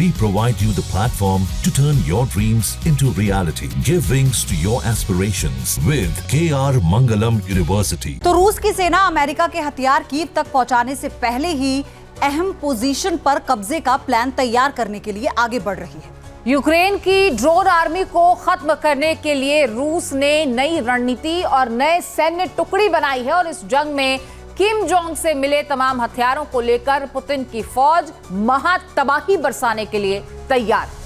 We provide you the platform to turn your dreams into reality. Give wings to your aspirations with KR Mangalam University. तो रूस की सेना America के हथियार Kyiv तक पहुंचाने से पहले ही अहम पोजीशन पर कब्जे का प्लान तैयार करने के लिए आगे बढ़ रही है। यूक्रेन की ड्रोन आर्मी को खत्म करने के लिए रूस ने नई रणनीति और नए सैन्य टुकड़ी बनाई है और इस जंग में किम जोंग से मिले तमाम हथियारों को लेकर पुतिन की फौज महा तबाही बरसाने के लिए तैयार है।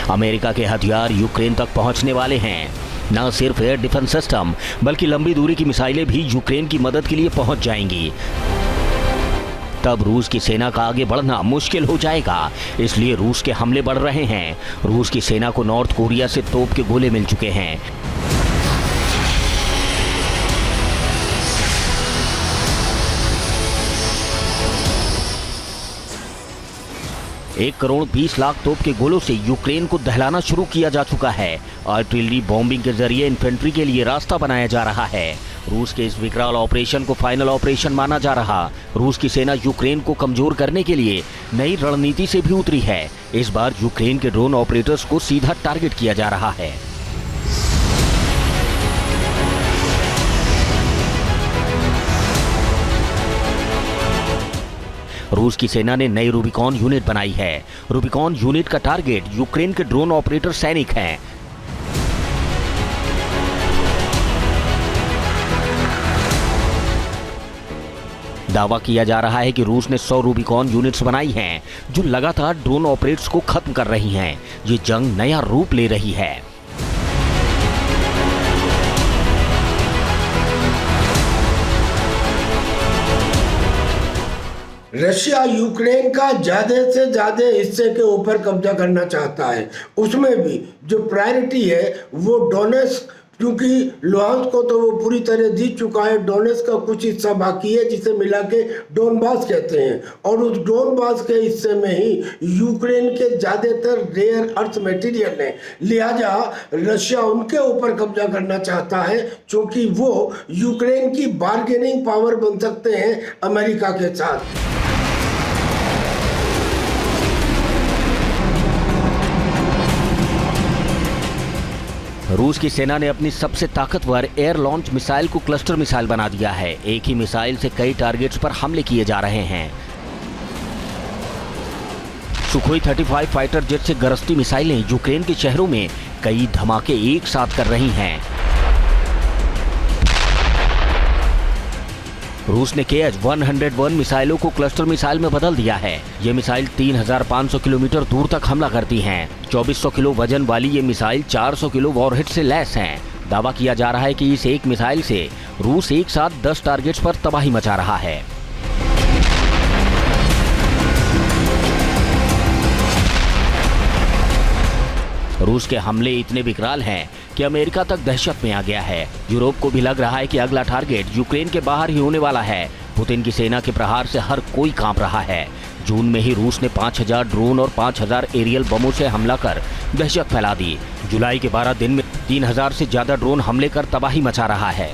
अमेरिका के हथियार यूक्रेन तक पहुंचने वाले हैं। न सिर्फ एयर डिफेंस सिस्टम बल्कि लंबी दूरी की मिसाइलें भी यूक्रेन की मदद के लिए पहुंच जाएंगी। तब रूस की सेना का आगे बढ़ना मुश्किल हो जाएगा, इसलिए रूस के हमले बढ़ रहे हैं। रूस की सेना को नॉर्थ कोरिया से तोप के गोले मिल चुके हैं। एक करोड़ 20 लाख तोप के गोलों से यूक्रेन को दहलाना शुरू किया जा चुका है। आर्टिलरी बॉम्बिंग के जरिए इन्फेंट्री के लिए रास्ता बनाया जा रहा है। रूस के इस विकराल ऑपरेशन को फाइनल ऑपरेशन माना जा रहा। रूस की सेना यूक्रेन को कमजोर करने के लिए नई रणनीति से भी उतरी है। इस बार यूक्रेन के ड्रोन ऑपरेटर्स को सीधा टारगेट किया जा रहा है। रूस की सेना ने नई रूबिकॉन यूनिट बनाई है। रूबिकॉन यूनिट का टारगेट यूक्रेन के ड्रोन ऑपरेटर सैनिक हैं। दावा किया जा रहा है कि रूस ने 100 रूबिकॉन यूनिट्स बनाई हैं, जो लगातार ड्रोन ऑपरेटर्स को खत्म कर रही हैं। ये जंग नया रूप ले रही है। रशिया यूक्रेन का ज्यादा से ज्यादा हिस्से के ऊपर कब्जा करना चाहता है। उसमें भी जो प्रायोरिटी है वो डोनेट्स्क, क्योंकि लुहांस्क को तो वो पूरी तरह जीत चुका है। डोनेट्स्क का कुछ हिस्सा बाकी है जिसे मिला के डोनबास कहते हैं, और उस डोनबास के हिस्से में ही यूक्रेन के ज़्यादातर रेयर अर्थ मटेरियल है। लिहाजा रशिया उनके ऊपर कब्जा करना चाहता है, क्योंकि वो यूक्रेन की बार्गेनिंग पावर बन सकते हैं अमेरिका के साथ। रूस की सेना ने अपनी सबसे ताकतवर एयर लॉन्च मिसाइल को क्लस्टर मिसाइल बना दिया है। एक ही मिसाइल से कई टारगेट्स पर हमले किए जा रहे हैं। सुखोई 35 फाइटर जेट से गरजती मिसाइलें यूक्रेन के शहरों में कई धमाके एक साथ कर रही हैं। रूस ने KH-101 मिसाइलों को क्लस्टर मिसाइल में बदल दिया है। ये मिसाइल 3500 किलोमीटर दूर तक हमला करती हैं। 2400 किलो वजन वाली ये मिसाइल 400 किलो वॉरहेड से लैस हैं। दावा किया जा रहा है कि इस एक मिसाइल से रूस एक साथ 10 टारगेट्स पर तबाही मचा रहा है। रूस के हमले इतने विकराल हैं कि अमेरिका तक दहशत में आ गया है। यूरोप को भी लग रहा है कि अगला टारगेट यूक्रेन के बाहर ही होने वाला है। पुतिन की सेना के प्रहार से हर कोई कांप रहा है। जून में ही रूस ने 5000 ड्रोन और 5000 एरियल बमों से हमला कर दहशत फैला दी। जुलाई के 12 दिन में 3000 से ज्यादा ड्रोन हमले कर तबाही मचा रहा है।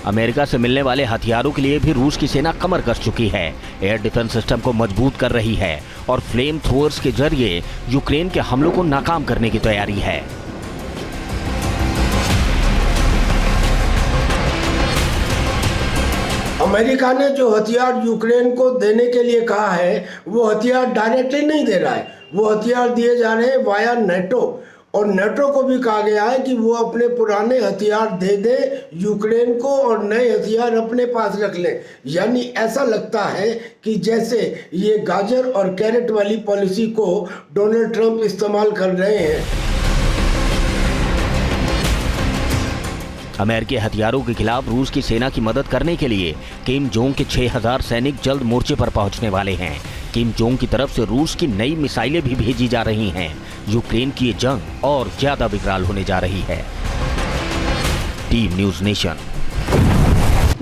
अमेरिका से मिलने वाले हथियारों के लिए भी रूस की सेना कमर कस चुकी है। एयर डिफेंस सिस्टम को मजबूत कर रही है और फ्लेम थ्रोअर्स के जरिए यूक्रेन के हमलों को नाकाम करने की तैयारी है। अमेरिका ने जो हथियार यूक्रेन को देने के लिए कहा है, वो हथियार डायरेक्टली नहीं दे रहा है। वो हथियार दिए जा रहे हैं वाया नेटो, और नेटो को भी कहा गया है कि वो अपने पुराने हथियार दे दे यूक्रेन को और नए हथियार अपने पास रख ले। यानी ऐसा लगता है कि जैसे ये गाजर और कैरेट वाली पॉलिसी को डोनाल्ड ट्रंप इस्तेमाल कर रहे हैं। अमेरिकी हथियारों के खिलाफ रूस की सेना की मदद करने के लिए किम जोंग के 6000 सैनिक जल्द मोर्चे पर पहुंचने वाले हैं। किम जोंग की तरफ से रूस की नई मिसाइलें भी भेजी जा रही हैं। यूक्रेन की ये जंग और ज्यादा विकराल होने जा रही है। Team news nation.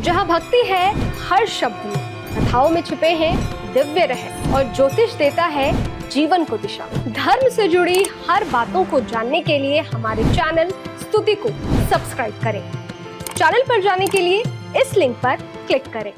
जहां भक्ति है हर शब्द में, कथाओं में छुपे हैं दिव्य रहस्य और ज्योतिष देता है जीवन को दिशा। धर्म से जुड़ी हर बातों को जानने के लिए हमारे चैनल स्तुति को सब्सक्राइब करें। चैनल पर जाने के लिए इस लिंक पर क्लिक करें।